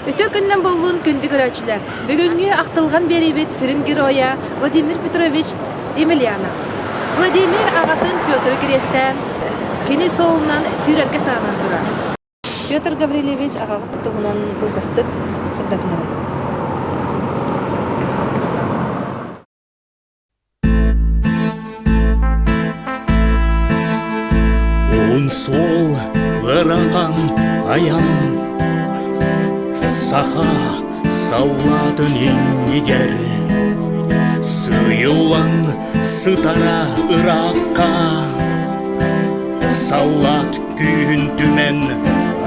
Өтө күннен болуын күнді көрәчілер. Бүгінгі ақтылған беребет сирин героя Владимир Петрович Емельянов. Владимир ағатын Петр Крестен кені солынан сүйрерге сағынан тұра. Петр Гаврилевич ағағы тұтығынан бұлбастық сырдатынары. Сол ыраған аян саха салладын еңнегер сыйылан сытара ыраққа саллат күйін түмен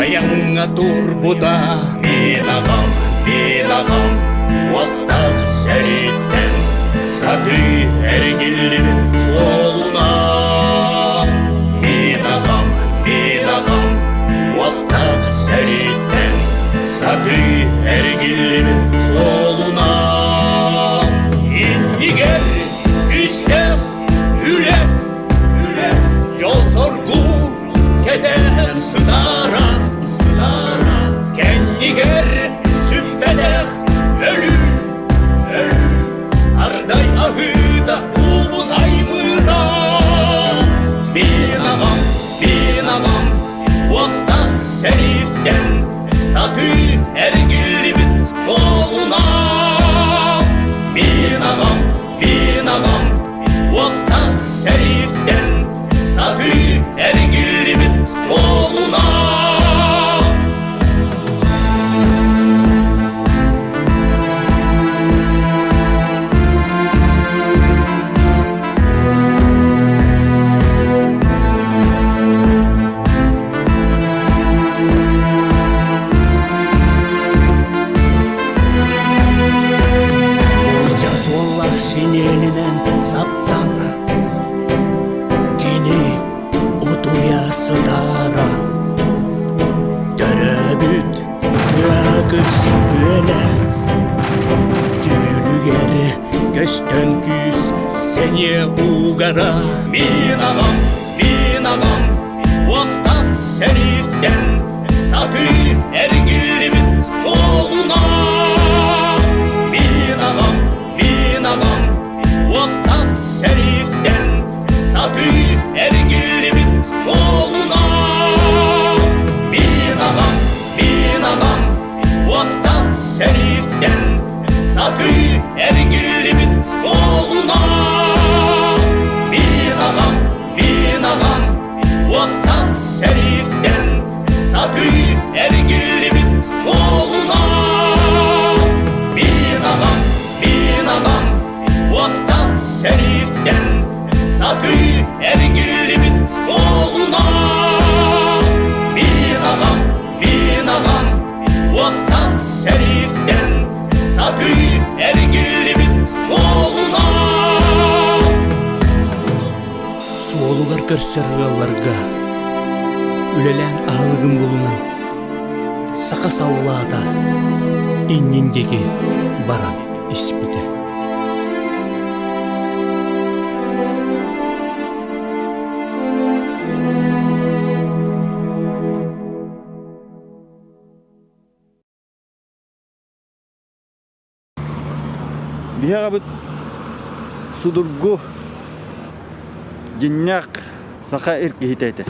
аяңа турбуда мен ағам оттақ сәреттен саты әргелі қолына оттақ сәреттен саты әргелі қолына егер үстек үлек жол зоргу кете сыдара кәннигер сүмбелек өлі ардай ағыда ұлын аймыра мен ағам оттақ сәреттен саты әргелібін солына мен ағам оттақ сәреттен саты әргелібін солына саптан кені ұтуя сыдара дөрөбүт түәкіс күелі түйілігер көстен күз сене уғара мен ағам оттақ сәреттен саты әргелібін солына мен ағам оттақ сәреттен саты әргелібін солына мен ағам оттақ сәреттен саты әргелібін солына мен ағам оттақ сәреттен саты әргелібін солына мен ағам оттақ сәреттен саты әргелібін солына мен ағам оттақ сәреттен саты әргелібін солына суолугар көрсөргалларга үлелен ағылығын болунан сақа саллаата инниндеги баран испите Бияға бұд судургу жинняқ сақа ирки хитейті.